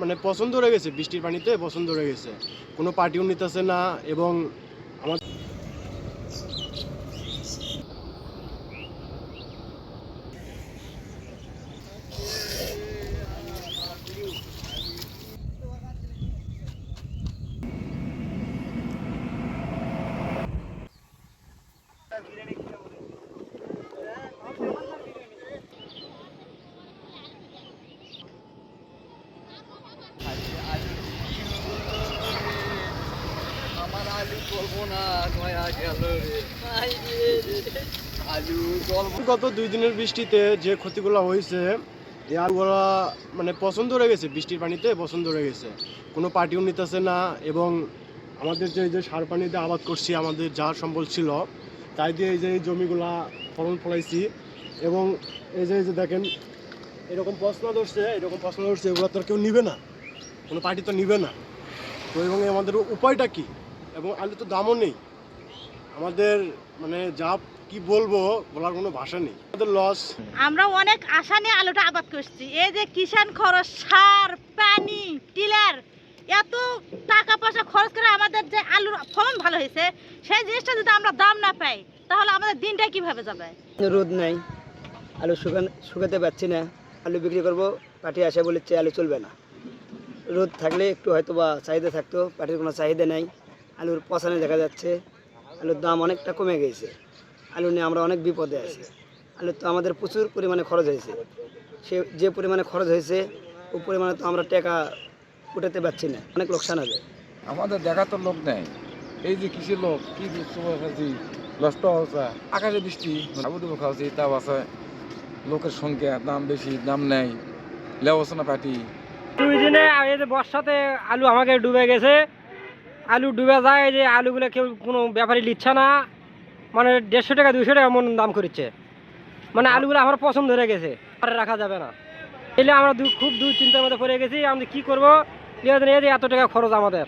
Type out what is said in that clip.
মানে পছন্দ হয়ে গেছে, বৃষ্টির পানিতে পছন্দ হয়ে গেছে, কোনো পার্টিও নিতেছে না। এবং আমার গত 2 দিনের বৃষ্টিতে যে ক্ষতিগুলো হয়েছে, এই আলুগুলা মানে পছন্দ হয়ে গেছে, বৃষ্টির পানিতে পছন্দ হয়ে গেছে, কোনো পার্টিও নিতেছে না। এবং আমাদের যে সার পানিতে আবাদ করছি, আমাদের যা সম্বল ছিল তাই দিয়ে এই জমিগুলা ফলন ফলাইছি। এবং এই যে দেখেন এরকম প্রশ্ন ধরছে, এগুলো তো আর কেউ নিবে না, কোনো পার্টি তো নিবে না। তো এবং আমাদের উপায়টা কি? এবং আলু তো দামও নেই আমাদের, মানে যা কি বলবো, বলার কোনো ভাষা নেই, আমাদের লস। আমরা অনেক আশা নিয়ে আলুটা আবাদ করছি। এই যে কিষান খরচ, সার, পানি, টিলার, এত টাকা পয়সা খরচ করে আমাদের যে আলুর ফলন ভালো হয়েছে, সেই জিনিসটা যদি আমরা দাম না পাই, তাহলে আমাদের দিনটা কিভাবে যাবে? রোদ নাই, আলু শুকাতে পারছি না। আলু বিক্রি করবো, পার্টি আসে বলেছে আলু চলবে না। রোদ থাকলে একটু হয়তো বা চাহিদা থাকতো, পার্টির কোনো চাহিদা নাই। আলুর পচানে দেখা যাচ্ছে, আলুর দাম অনেকটা কমে গেছে। আলু নিয়ে আমরা অনেক বিপদে আছি। আলু তো আমাদের প্রচুর পরিমাণে খরচ হয়েছে, যে পরিমাণে খরচ হয়েছে ও পরিমাণে তো আমরা টাকা উঠাতে পারছি না, অনেক লোকসান হবে। আমাদের দেখা তো লোক নেই। এই যে কৃষি লোক কি খাচ্ছি, নষ্ট হচ্ছে, আকাশে বৃষ্টি আবুডুবু খাওয়াচ্ছি, তাও আছে লোকের সংখ্যা, দাম বেশি, দাম নেই, লেবসনা পাটি। 2 দিনে এই যে বর্ষাতে আলু আমাকে ডুবে গেছে। আলু ডুবে যায়, যে আলুগুলো কেউ কোনো ব্যাপারী নিচ্ছে না, মানে 150 টাকা 200 টাকা এমন দাম করছে। মানে আলুগুলো আমার পছন্দ হয়ে গেছে, আর রাখা যাবে না। এলে আমরা খুব দুশ্চিন্তার মধ্যে পড়ে গেছি, আমরা কি করবো? এই যে এত টাকা খরচ আমাদের।